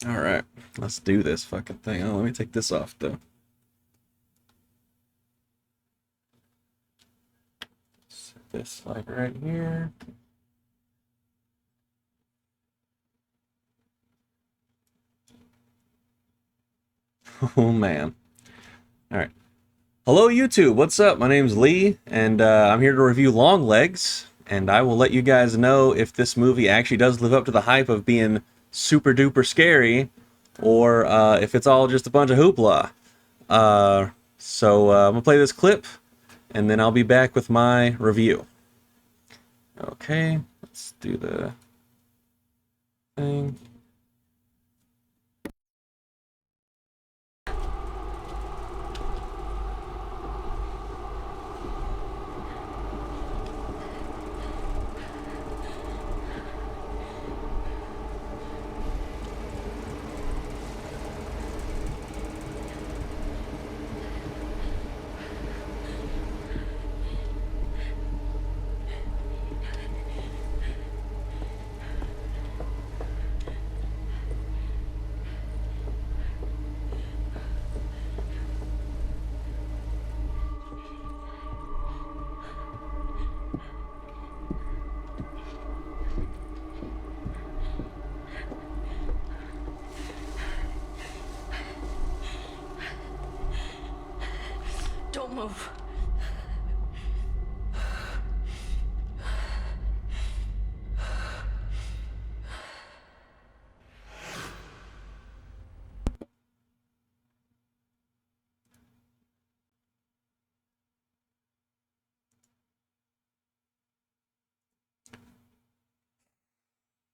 All right, let's do this fucking thing. Oh, let me take this off though. Set this like right here. Oh man. All right. Hello YouTube. What's up? My name's Lee, and I'm here to review Longlegs. And I will let you guys know if this movie actually does live up to the hype of being super duper scary, or if it's all just a bunch of hoopla. I'm gonna play this clip, and then I'll be back with my review. Okay, let's do the thing. Don't move.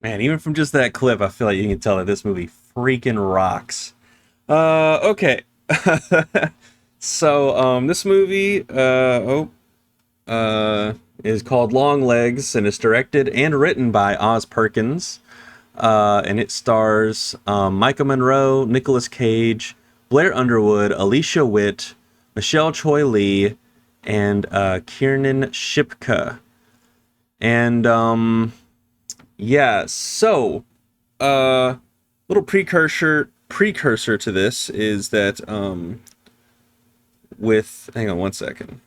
Man, even from just that clip, I feel like you can tell that this movie freaking rocks. Okay. This movie, is called Longlegs, and it's directed and written by Oz Perkins. And it stars Micah Monroe, Nicolas Cage, Blair Underwood, Alicia Witt, Michelle Choi Lee, and Kiernan Shipka. And yeah, so little precursor to this is that with hang on one second.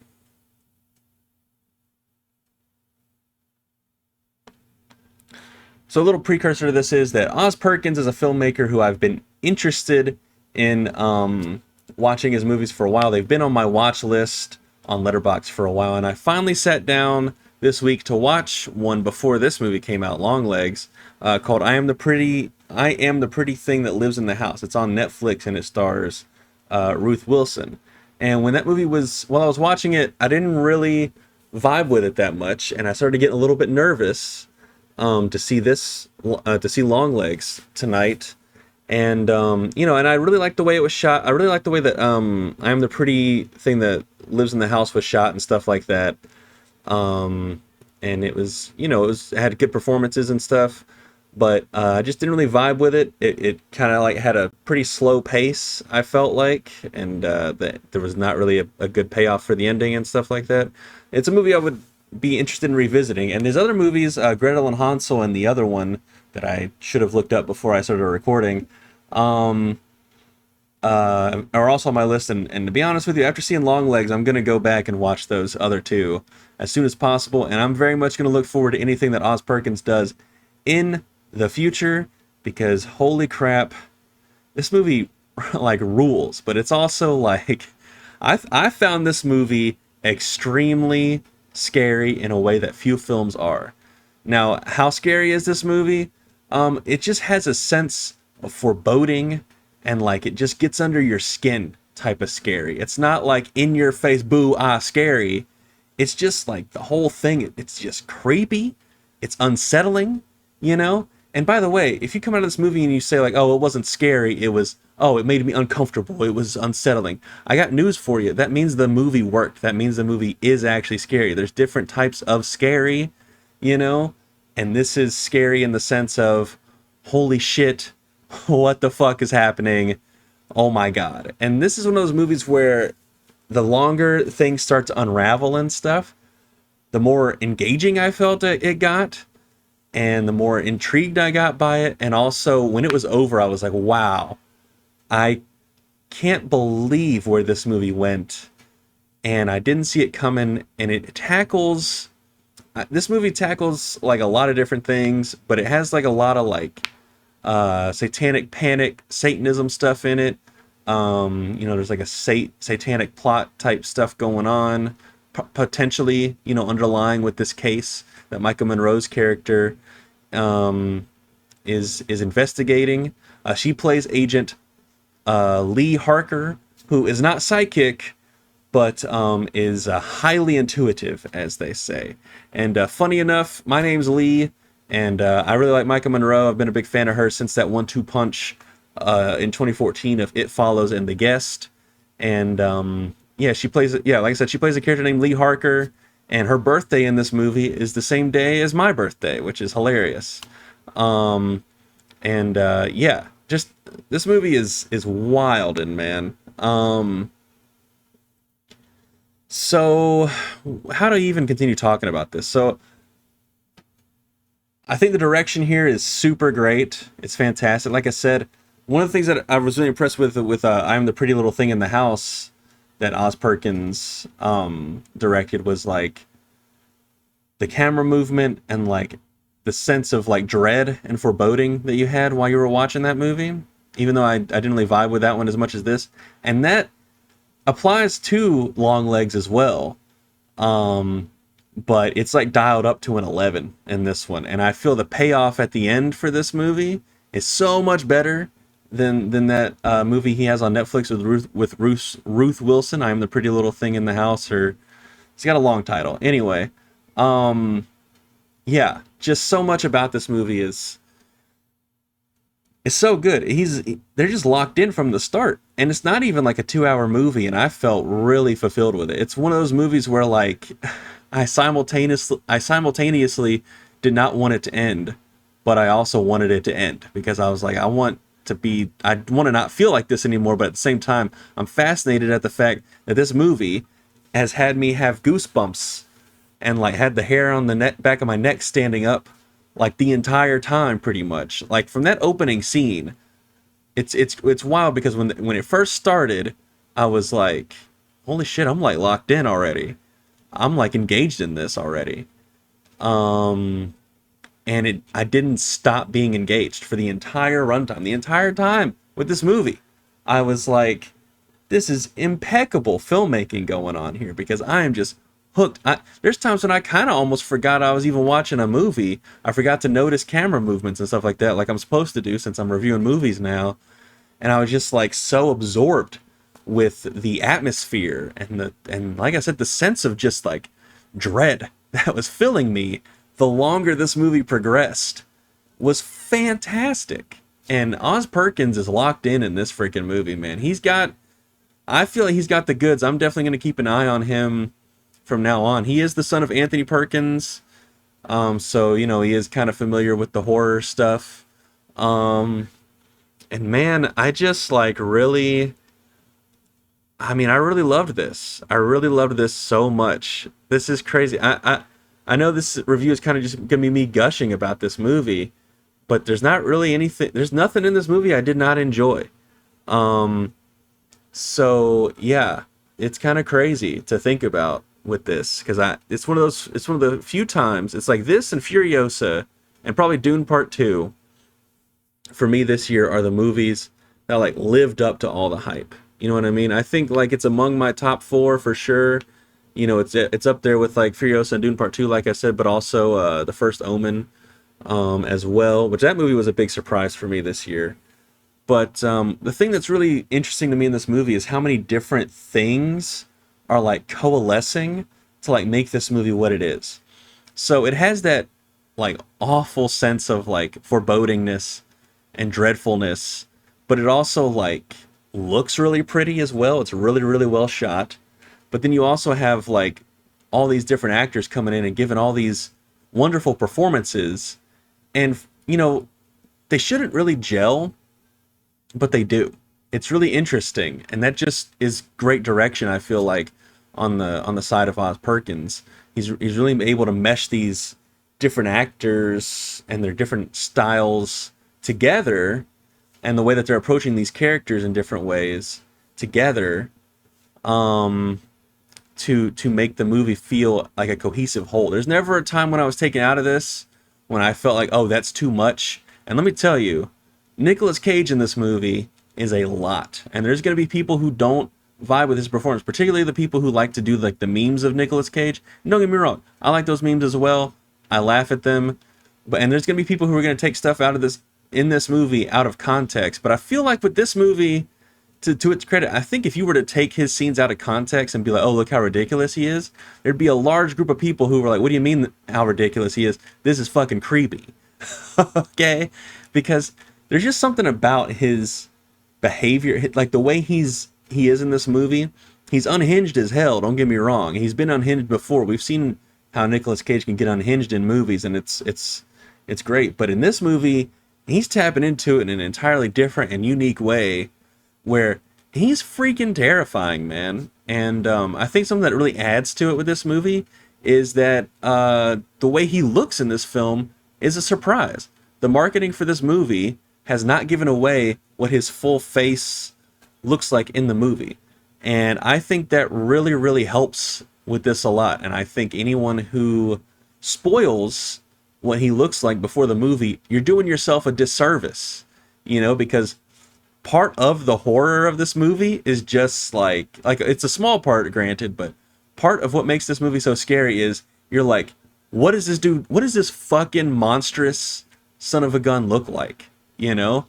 So a little precursor to this is that Oz Perkins is a filmmaker who I've been interested in watching his movies for a while. They've been on my watch list on Letterboxd for a while, and I finally sat down this week to watch one before this movie came out, Longlegs, called I Am the Pretty Thing That Lives in the House. It's on Netflix, and it stars Ruth Wilson. And when that movie was, while I was watching it, I didn't really vibe with it that much, and I started getting a little bit nervous to see Longlegs tonight. And and I really liked the way it was shot. I really liked the way that I Am the Pretty Thing That Lives in the House was shot and stuff like that. And it was, it had good performances and stuff, but I just didn't really vibe with it. It kind of like had a pretty slow pace, I felt like, and that there was not really a good payoff for the ending and stuff like that. It's a movie I would be interested in revisiting. And there's other movies, Gretel and Hansel, and the other one that I should have looked up before I started recording, are also on my list. And to be honest with you, after seeing Longlegs, I'm going to go back and watch those other two as soon as possible. And I'm very much going to look forward to anything that Oz Perkins does in the future, because holy crap, this movie like rules. But it's also like, I found this movie extremely scary in a way that few films are. Now, how scary is this movie? It just has a sense of foreboding, and like it just gets under your skin type of scary. It's not like in your face, boo, ah, scary. It's just like the whole thing, it's just creepy. It's unsettling, you know? And by the way, if you come out of this movie and you say like, oh, it wasn't scary, it made me uncomfortable, it was unsettling. I got news for you. That means the movie worked. That means the movie is actually scary. There's different types of scary, you know? And this is scary in the sense of, holy shit, what the fuck is happening? Oh my god. And this is one of those movies where the longer things start to unravel and stuff, the more engaging I felt it got. and the more intrigued I got by it. And also, when it was over, I was like, wow, I can't believe where this movie went. And I didn't see it coming. And it tackles, this movie tackles like a lot of different things, but it has like a lot of like satanic panic, Satanism stuff in it. There's like a satanic plot type stuff going on, potentially, underlying with this case that Michael Monroe's character is investigating. She plays Agent Lee Harker, who is not psychic, but is highly intuitive, as they say. And funny enough, my name's Lee, and I really like Michael Monroe. I've been a big fan of her since that 1-2 punch in 2014 of It Follows and The Guest. And like I said, she plays a character named Lee Harker, and her birthday in this movie is the same day as my birthday, which is hilarious. Just this movie is wild, and man. So how do I even continue talking about this? So I think the direction here is super great. It's fantastic. Like I said, one of the things that I was really impressed with I Am the Pretty Little Thing in the House that Oz Perkins directed was like the camera movement and like the sense of like dread and foreboding that you had while you were watching that movie. Even though I didn't really vibe with that one as much as this. And that applies to Longlegs as well. But it's like dialed up to an 11 in this one. And I feel the payoff at the end for this movie is so much better than that movie he has on Netflix with Ruth Wilson. I Am the Pretty Little Thing in the House. Or it's got a long title. Anyway, just so much about this movie is so good. They're just locked in from the start, and it's not even like a 2-hour movie, and I felt really fulfilled with it. It's one of those movies where like I simultaneously did not want it to end, but I also wanted it to end because I was like, I want to not feel like this anymore, but at the same time, I'm fascinated at the fact that this movie has had me have goosebumps and like had the hair on the back of my neck standing up like the entire time, pretty much. Like from that opening scene, it's wild because when it first started, I was like, holy shit, I'm like locked in already. I'm like engaged in this already. And I didn't stop being engaged for the entire runtime. The entire time with this movie, I was like, this is impeccable filmmaking going on here because I am just hooked. There's times when I kind of almost forgot I was even watching a movie. I forgot to notice camera movements and stuff like that, like I'm supposed to do since I'm reviewing movies now. And I was just like so absorbed with the atmosphere and like I said, the sense of just like dread that was filling me the longer this movie progressed was fantastic. And Oz Perkins is locked in this freaking movie, man. I feel like he's got the goods. I'm definitely going to keep an eye on him from now on. He is the son of Anthony Perkins. So, he is kind of familiar with the horror stuff. And man, I just like really, I really loved this. I really loved this so much. This is crazy. I know this review is kind of just going to be me gushing about this movie, but there's nothing in this movie I did not enjoy. So yeah, it's kind of crazy to think about with this because it's one of the few times it's like this and Furiosa and probably Dune Part 2 for me this year are the movies that like lived up to all the hype. You know what I mean? I think like it's among my top 4 for sure. It's up there with like Furiosa and Dune Part 2, like I said, but also The First Omen as well, which that movie was a big surprise for me this year. But the thing that's really interesting to me in this movie is how many different things are like coalescing to like make this movie what it is. So it has that like awful sense of like forebodingness and dreadfulness, but it also like looks really pretty as well. It's really, really well shot. But then you also have like all these different actors coming in and giving all these wonderful performances. And, they shouldn't really gel, but they do. It's really interesting. And that just is great direction, I feel like, on the side of Oz Perkins. He's really able to mesh these different actors and their different styles together, and the way that they're approaching these characters in different ways together, um, to make the movie feel like a cohesive whole. There's never a time when I was taken out of this when I felt like, oh, that's too much. And let me tell you, Nicolas Cage in this movie is a lot. And there's going to be people who don't vibe with his performance, particularly the people who like to do like the memes of Nicolas Cage. And don't get me wrong, I like those memes as well. I laugh at them. And there's going to be people who are going to take stuff out of this in this movie out of context. But I feel like with this movie, to its credit, I think if you were to take his scenes out of context and be like, oh, look how ridiculous he is, there'd be a large group of people who were like, what do you mean how ridiculous he is? This is fucking creepy. Okay? Because there's just something about his behavior, like the way he is in this movie. He's unhinged as hell, don't get me wrong. He's been unhinged before. We've seen how Nicolas Cage can get unhinged in movies, and it's great. But in this movie, he's tapping into it in an entirely different and unique way where he's freaking terrifying, man. And I think something that really adds to it with this movie is that the way he looks in this film is a surprise. The marketing for this movie has not given away what his full face looks like in the movie. And I think that really, really helps with this a lot. And I think anyone who spoils what he looks like before the movie, you're doing yourself a disservice, because part of the horror of this movie is just like it's a small part, granted, but part of what makes this movie so scary is you're like, what is this dude? What does this fucking monstrous son of a gun look like? And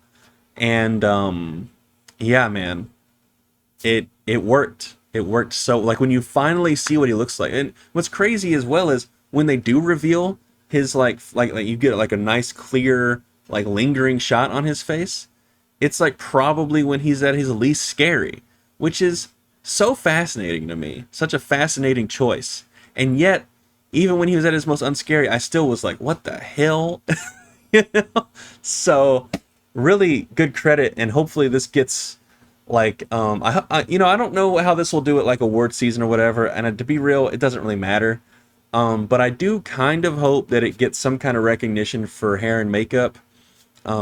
yeah, man, it worked. It worked. So like when you finally see what he looks like, and what's crazy as well is when they do reveal his like you get like a nice clear like lingering shot on his face. It's like probably when he's at his least scary, which is so fascinating to me. Such a fascinating choice. And yet, even when he was at his most unscary, I still was like, what the hell? So, really good credit, and hopefully this gets like I don't know how this will do at like award season or whatever, and to be real, it doesn't really matter. But I do kind of hope that it gets some kind of recognition for hair and makeup.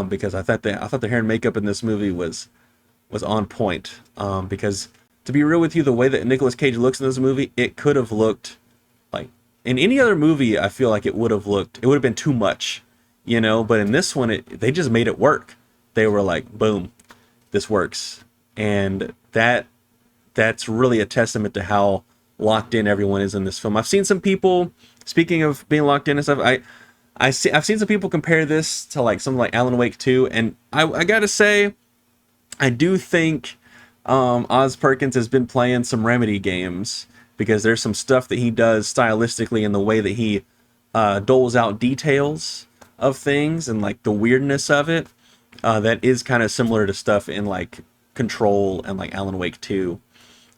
Because I thought the hair and makeup in this movie was on point. Because to be real with you, the way that Nicolas Cage looks in this movie, it could have looked like in any other movie. I feel like it would have been too much, But in this one, they just made it work. They were like, boom, this works, and that's really a testament to how locked in everyone is in this film. I've seen some people, speaking of being locked in and stuff, I've seen some people compare this to like something like Alan Wake 2, and I gotta say, I do think Oz Perkins has been playing some Remedy games, because there's some stuff that he does stylistically in the way that he doles out details of things and like the weirdness of it that is kind of similar to stuff in like Control and like Alan Wake 2.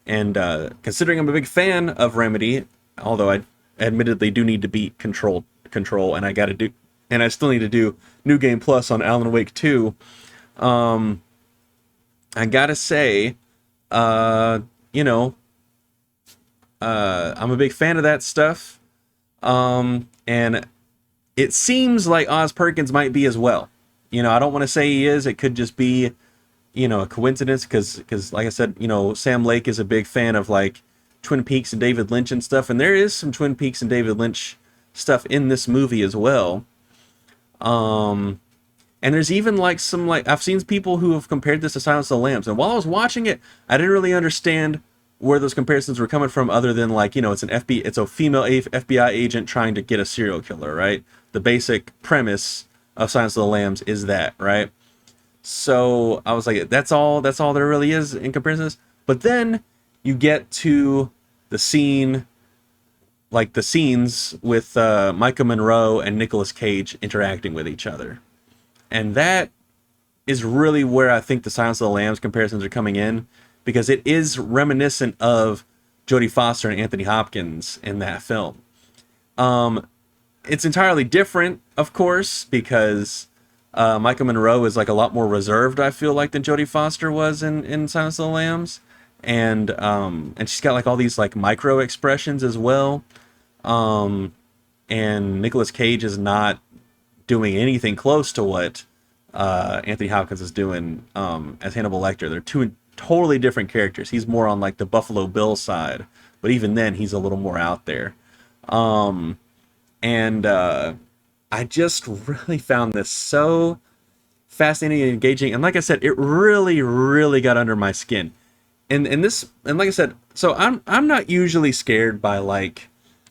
And considering I'm a big fan of Remedy, although I admittedly do need to beat Control, and I still need to do New Game Plus on Alan Wake 2. I gotta say, I'm a big fan of that stuff. And it seems like Oz Perkins might be as well. I don't want to say he is. It could just be, a coincidence, because like I said, Sam Lake is a big fan of like Twin Peaks and David Lynch and stuff, and there is some Twin Peaks and David Lynch stuff in this movie as well. And there's even like some like I've seen people who have compared this to Silence of the Lambs, and while I was watching it, I didn't really understand where those comparisons were coming from, other than like, it's a female FBI agent trying to get a serial killer, right? The basic premise of Silence of the Lambs is that, right? So I was like, that's all there really is in comparisons. But then you get to the scenes with Micah Monroe and Nicolas Cage interacting with each other. And that is really where I think the Silence of the Lambs comparisons are coming in, because it is reminiscent of Jodie Foster and Anthony Hopkins in that film. It's entirely different, of course, because Micah Monroe is like a lot more reserved, I feel like, than Jodie Foster was in Silence of the Lambs. And she's got like all these like micro expressions as well. and Nicolas Cage is not doing anything close to what Anthony Hopkins is doing as Hannibal Lecter. They're two totally different characters. He's more on like the Buffalo Bill side, but even then, he's a little more out there. And I just really found this so fascinating and engaging. And like I said, it really, really got under my skin. And like I said, so I'm not usually scared by like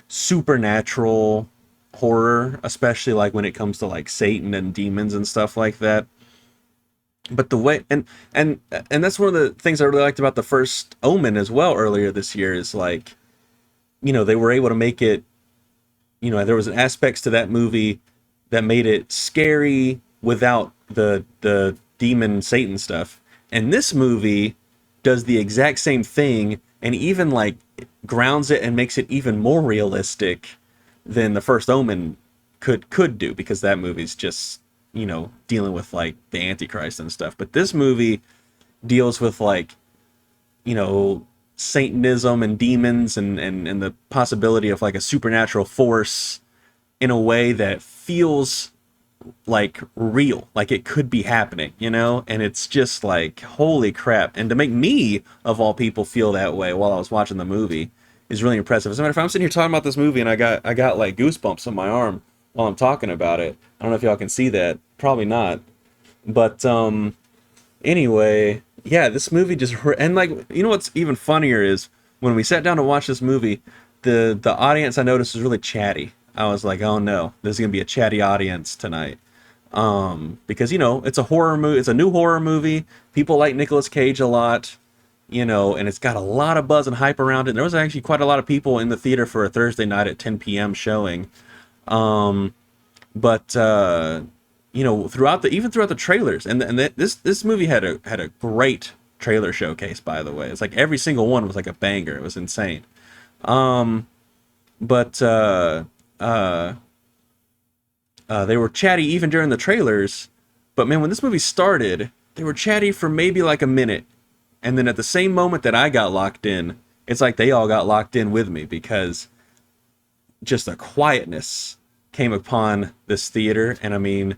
supernatural horror, especially like when it comes to like Satan and demons and stuff like that. But the way and that's one of the things I really liked about the first Omen as well earlier this year is like, they were able to make it, there was aspects to that movie that made it scary without the demon Satan stuff. And this movie does the exact same thing and even like grounds it and makes it even more realistic than the first Omen could do, because that movie's just, dealing with like the Antichrist and stuff. But this movie deals with like, Satanism and demons and the possibility of like a supernatural force in a way that feels like real, like it could be happening, and it's just like, holy crap. And to make me, of all people, feel that way while I was watching the movie is really impressive. As a matter of fact, I'm sitting here talking about this movie and I got like goosebumps on my arm while I'm talking about it. I don't know if y'all can see that. Probably not. But anyway, yeah, this movie just, and like, what's even funnier is when we sat down to watch this movie, the audience I noticed was really chatty. I was like, oh no, this is gonna be a chatty audience tonight. Because it's a horror movie, it's a new horror movie. People like Nicolas Cage a lot, and it's got a lot of buzz and hype around it. And there was actually quite a lot of people in the theater for a Thursday night at 10 p.m. showing. But throughout the trailers, this movie had a great trailer showcase, by the way. It's like every single one was like a banger. It was insane. But they were chatty even during the trailers. But man, when this movie started, they were chatty for maybe like a minute. And then at the same moment that I got locked in, it's like they all got locked in with me, because just a quietness came upon this theater. And I mean,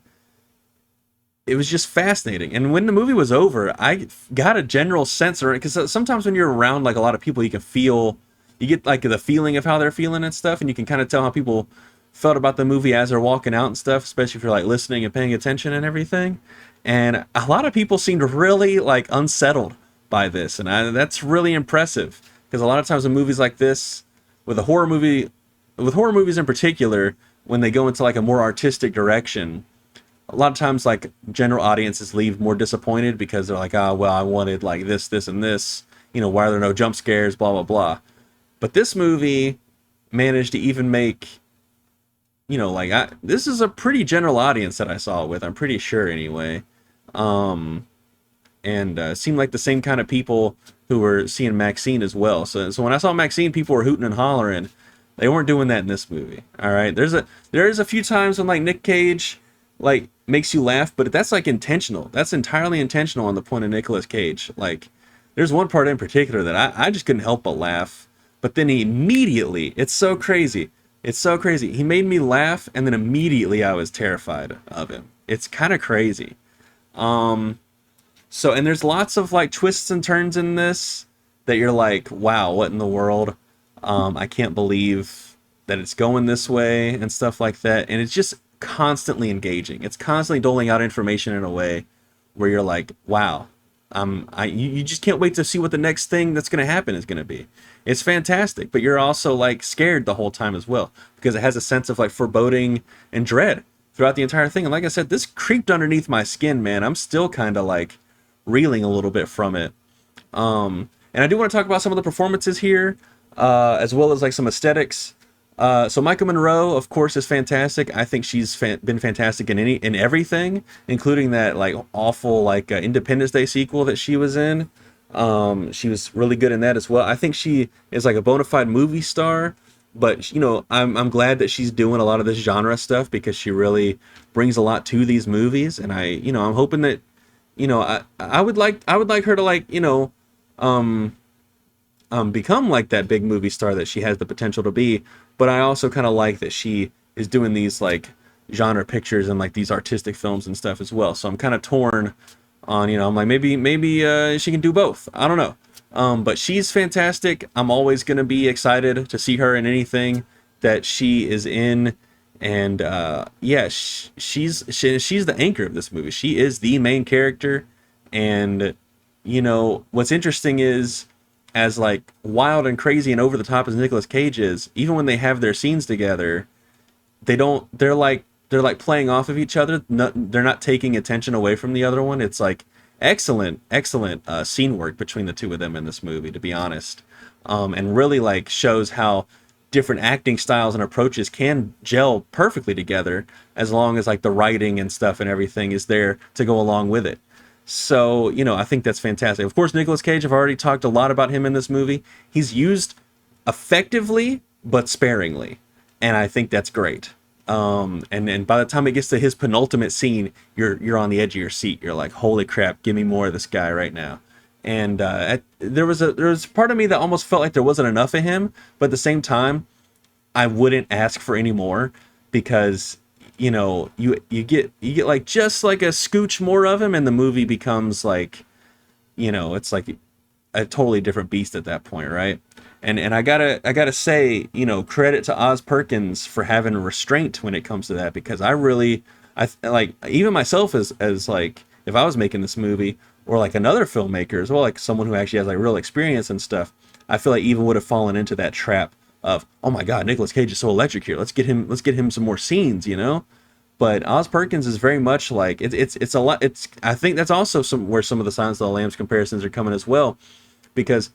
it was just fascinating. And when the movie was over, I got a general sense of it, because sometimes when you're around like a lot of people, you get like the feeling of how they're feeling and stuff, and you can kind of tell how people felt about the movie as they're walking out and stuff, especially if you're like listening and paying attention and everything. And a lot of people seemed really like unsettled by this, and that's really impressive, because a lot of times in movies like this, with horror movies in particular, when they go into like a more artistic direction, a lot of times like general audiences leave more disappointed, because they're like, well, I wanted like this, and this, why are there no jump scares, blah blah blah. But this movie managed to even make, this is a pretty general audience that I saw it with, I'm pretty sure anyway. And seemed like the same kind of people who were seeing Maxine as well. So when I saw Maxine, people were hooting and hollering. They weren't doing that in this movie. All right, there is a few times when like Nick Cage like makes you laugh, but that's like intentional. That's entirely intentional on the point of Nicolas Cage. Like, there's one part in particular that I just couldn't help but laugh. But then he immediately, it's so crazy. It's so crazy. He made me laugh, and then immediately I was terrified of him. It's kind of crazy. So, and there's lots of like twists and turns in this that you're like, wow, what in the world? I can't believe that it's going this way and stuff like that. And it's just constantly engaging. It's constantly doling out information in a way where you're like, wow, you just can't wait to see what the next thing that's going to happen is going to be. It's fantastic, but you're also like scared the whole time as well, because it has a sense of like foreboding and dread throughout the entire thing. And like I said, this creeped underneath my skin, man. I'm still kind of like reeling a little bit from it. And I do want to talk about some of the performances here, as well as like some aesthetics. So Micah Monroe, of course, is fantastic. I think she's been fantastic in everything, including that like awful like Independence Day sequel that she was in. She was really good in that as well. I think she is like a bona fide movie star, but I'm glad that she's doing a lot of this genre stuff, because she really brings a lot to these movies. And I'm hoping that, I would like her to like, become like that big movie star that she has the potential to be. But I also kind of like that she is doing these like genre pictures and like these artistic films and stuff as well. So I'm kind of torn on, I'm like maybe she can do both. I don't know. But she's fantastic. I'm always gonna be excited to see her in anything that she is in. And yeah, she's the anchor of this movie. She is the main character. And what's interesting is, as like wild and crazy and over the top as Nicolas Cage is, even when they have their scenes together, they don't they're like playing off of each other. They're not taking attention away from the other one. It's like excellent scene work between the two of them in this movie, to be honest. And really like shows how different acting styles and approaches can gel perfectly together, as long as like the writing and stuff and everything is there to go along with it. So, I think that's fantastic. Of course, Nicolas Cage, I've already talked a lot about him in this movie. He's used effectively, but sparingly. And I think that's great. And by the time it gets to his penultimate scene, you're on the edge of your seat. You're like, holy crap, give me more of this guy right now. And there was part of me that almost felt like there wasn't enough of him, but at the same time, I wouldn't ask for any more, because you get like just like a scooch more of him, and the movie becomes like, it's like a totally different beast at that point, right? And I gotta say, credit to Oz Perkins for having restraint when it comes to that, because like, even myself, as like, if I was making this movie, or like another filmmaker as well, like someone who actually has like real experience and stuff, I feel like even would have fallen into that trap of, oh my god, Nicolas Cage is so electric here. Let's get him some more scenes. But Oz Perkins is very much like, it's a lot. I think that's also where some of the Silence of the Lambs comparisons are coming as well, because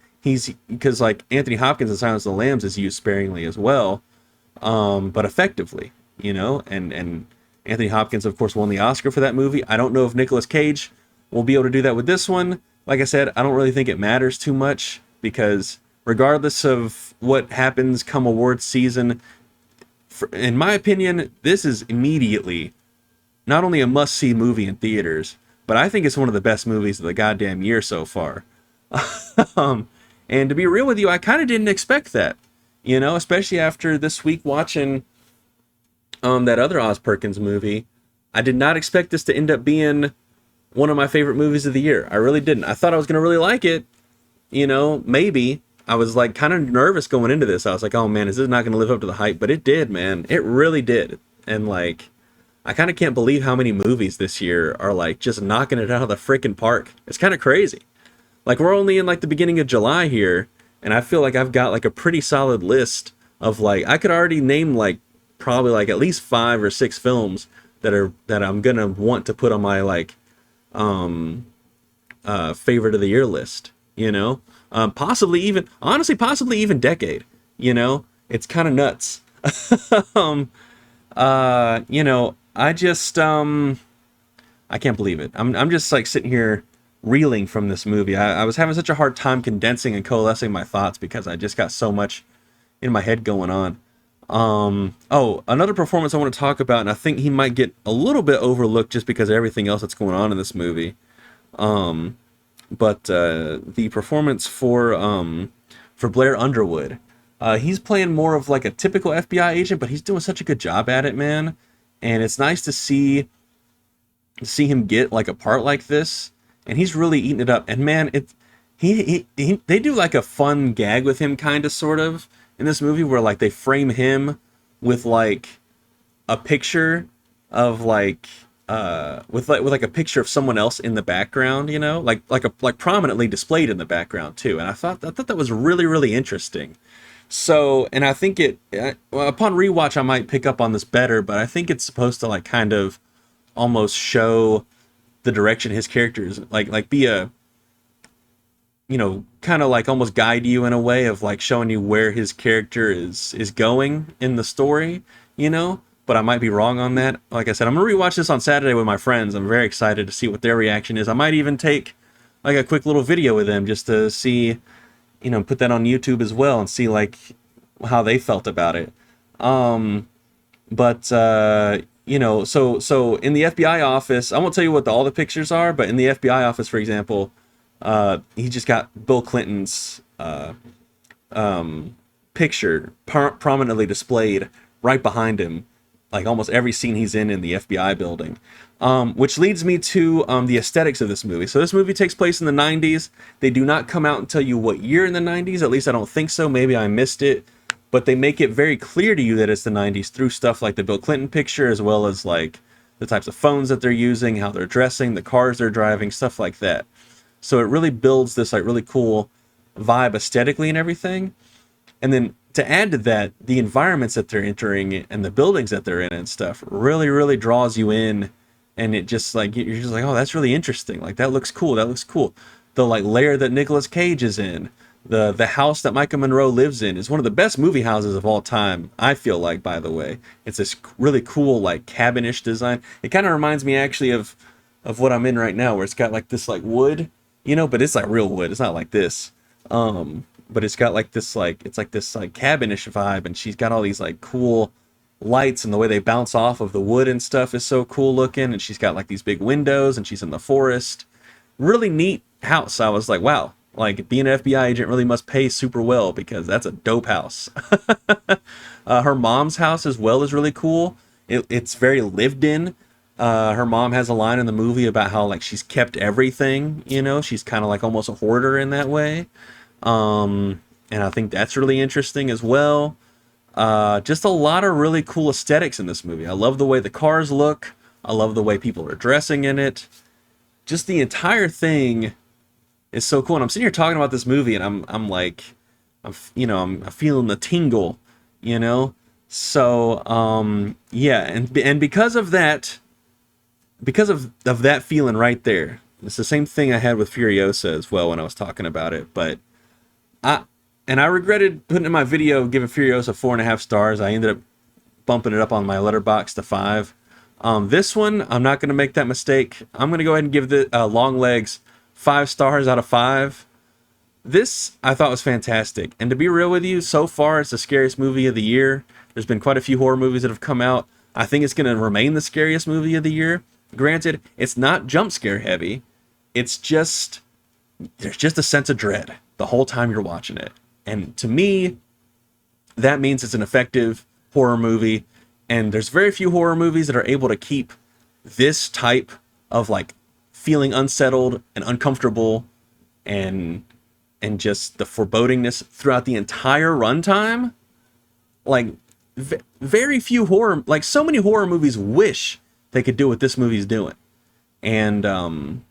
like Anthony Hopkins in Silence of the Lambs is used sparingly as well, but effectively, and Anthony Hopkins, of course, won the Oscar for that movie. I don't know if Nicolas Cage will be able to do that with this one. Like I said, I don't really think it matters too much, because regardless of what happens come awards season, in my opinion, this is immediately not only a must-see movie in theaters, but I think it's one of the best movies of the goddamn year so far. And to be real with you, I kind of didn't expect that, especially after this week watching that other Oz Perkins movie. I did not expect this to end up being one of my favorite movies of the year. I really didn't. I thought I was going to really like it, maybe. I was like kind of nervous going into this. I was like, oh man, is this not going to live up to the hype? But it did, man. It really did. And like, I kind of can't believe how many movies this year are like just knocking it out of the freaking park. It's kind of crazy. Like, we're only in like the beginning of July here, and I feel like I've got like a pretty solid list of like, I could already name like probably like at least 5 or 6 films that I'm gonna want to put on my like favorite of the year list, possibly even decade, it's kind of nuts. I just I can't believe it. I'm just like sitting here reeling from this movie. I was having such a hard time condensing and coalescing my thoughts, because I just got so much in my head going on. Oh, another performance I want to talk about, and I think he might get a little bit overlooked just because of everything else that's going on in this movie. But the performance for Blair Underwood, he's playing more of like a typical FBI agent, but he's doing such a good job at it, man. And it's nice to see him get like a part like this, and he's really eating it up. And man, they do like a fun gag with him, kind of, sort of, in this movie, where like they frame him with like a picture of like with like a picture of someone else in the background, like prominently displayed in the background too. And I thought that was really, really interesting. So, and I think well, upon rewatch, I might pick up on this better, but I think it's supposed to like kind of almost show the direction his character is, like be a, kind of like almost guide you in a way of like showing you where his character is going in the story, but I might be wrong on that. Like I said, I'm gonna rewatch this on Saturday with my friends. I'm very excited to see what their reaction is. I might even take like a quick little video with them just to see, put that on YouTube as well and see like how they felt about it. But so in the FBI office, I won't tell you what all the pictures are, but in the FBI office, for example, he just got Bill Clinton's picture prominently displayed right behind him, like almost every scene he's in the FBI building. Which leads me to the aesthetics of this movie. So this movie takes place in the 90s. They do not come out and tell you what year in the 90s. At least I don't think so. Maybe I missed it. But they make it very clear to you that it's the 90s through stuff like the Bill Clinton picture, as well as like the types of phones that they're using, how they're dressing, the cars they're driving, stuff like that. So it really builds this like really cool vibe aesthetically and everything. And then to add to that, the environments that they're entering and the buildings that they're in and stuff really, really draws you in. And it just like, you're just like, oh, that's really interesting. Like, that looks cool. That looks cool. The like lair that Nicolas Cage is in, the house that Micah Monroe lives in is one of the best movie houses of all time, I feel like, by the way. It's this really cool, like, cabinish design. It kind of reminds me actually of what I'm in right now, where it's got like this like wood, you know, but it's like real wood. It's not like this. But it's got like this like, it's like this like cabinish vibe, and she's got all these like cool lights, and the way they bounce off of the wood and stuff is so cool looking, and she's got like these big windows, and she's in the forest. Really neat house. I was like, wow, like being an FBI agent really must pay super well, because that's a dope house. Her mom's house as well is really cool. It's very lived in. Her mom has a line in the movie about how like she's kept everything, you know, she's kind of like almost a hoarder in that way. And I think that's really interesting as well. Just a lot of really cool aesthetics in this movie. I love the way the cars look. I love the way people are dressing in it. Just the entire thing is so cool. And I'm sitting here talking about this movie, and I'm like, I'm feeling the tingle, you know. So yeah, and because of that, because of that feeling right there, it's the same thing I had with Furiosa as well when I was talking about it. But I regretted putting in my video giving Furiosa 4.5 stars. I ended up bumping it up on my letterbox to 5. This one, I'm not going to make that mistake. I'm going to go ahead and give the Longlegs 5 stars out of 5. This I thought was fantastic. And to be real with you, so far it's the scariest movie of the year. There's been quite a few horror movies that have come out. I think it's going to remain the scariest movie of the year. Granted, it's not jump scare heavy. It's just, there's just a sense of dread the whole time you're watching it. And to me, that means it's an effective horror movie. And there's very few horror movies that are able to keep this type of like feeling unsettled and uncomfortable and just the forebodingness throughout the entire runtime. Like very few horror, like so many horror movies wish they could do what this movie's doing. And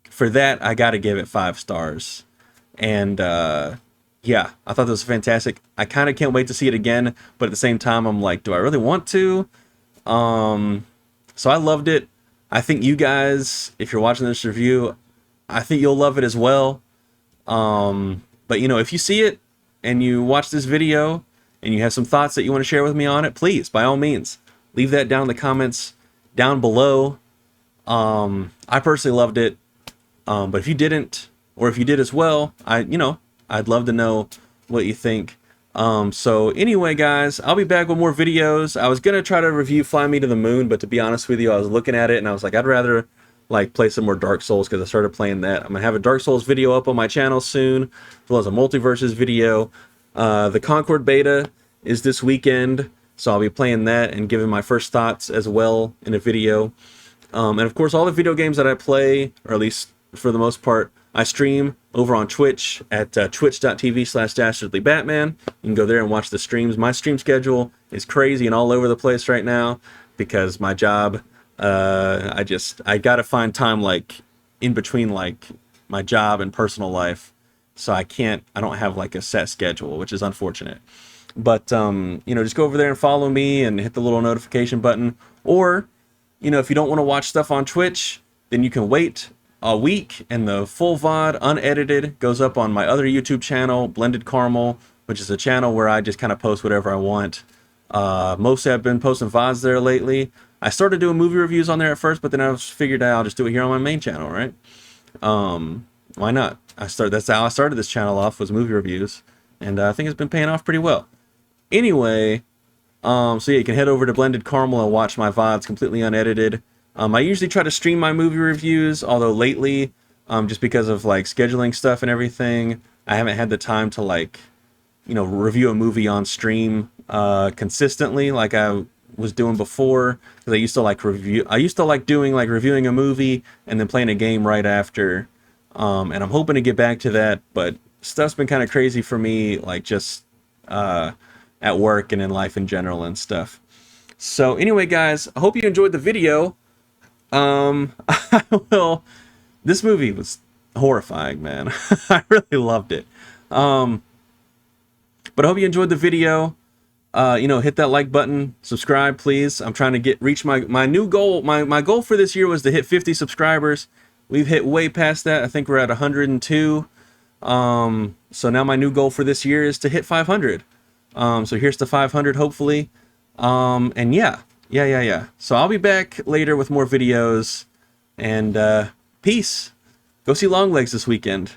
for that, I got to give it 5 stars. And yeah, I thought this was fantastic. I kind of can't wait to see it again, but at the same time, I'm like, do I really want to? So I loved it. I think you guys, if you're watching this review, I think you'll love it as well. But you know, if you see it and you watch this video and you have some thoughts that you want to share with me on it, please, by all means, leave that down in the comments down below. I personally loved it. But if you didn't, or if you did as well, I'd love to know what you think. So anyway, guys, I'll be back with more videos. I was going to try to review Fly Me to the Moon, but to be honest with you, I was looking at it and I was like, I'd rather like play some more Dark Souls, because I started playing that. I'm going to have a Dark Souls video up on my channel soon, as well as a Multiverses video. The Concord beta is this weekend, so I'll be playing that and giving my first thoughts as well in a video. And of course, all the video games that I play, or at least for the most part, I stream over on Twitch at twitch.tv/dastardlybatman. You can go there and watch the streams. My stream schedule is crazy and all over the place right now because my job, I got to find time like in between like my job and personal life. So I don't have like a set schedule, which is unfortunate. But, just go over there and follow me and hit the little notification button. Or, if you don't want to watch stuff on Twitch, then you can wait a week and the full VOD unedited goes up on my other YouTube channel, Blended Caramel, which is a channel where I just kind of post whatever I want. Mostly I've been posting VODs there lately. I started doing movie reviews on there at first, but then I figured I'll just do it here on my main channel, right? Why not? That's how I started this channel off, was movie reviews, and I think it's been paying off pretty well. Anyway, so yeah, you can head over to Blended Caramel and watch my VODs completely unedited. I usually try to stream my movie reviews, although lately, just because of like scheduling stuff and everything, I haven't had the time to like, review a movie on stream consistently like I was doing before, because I used to like doing like reviewing a movie and then playing a game right after. And I'm hoping to get back to that, but stuff's been kind of crazy for me, like just at work and in life in general and stuff. So anyway, guys, I hope you enjoyed the video. I will. This movie was horrifying, man. I really loved it. But I hope you enjoyed the video. Hit that like button, subscribe, please. I'm trying to reach my new goal. My goal for this year was to hit 50 subscribers. We've hit way past that. I think we're at 102. So now my new goal for this year is to hit 500. So here's to 500, hopefully. And yeah. So I'll be back later with more videos. And peace. Go see Longlegs this weekend.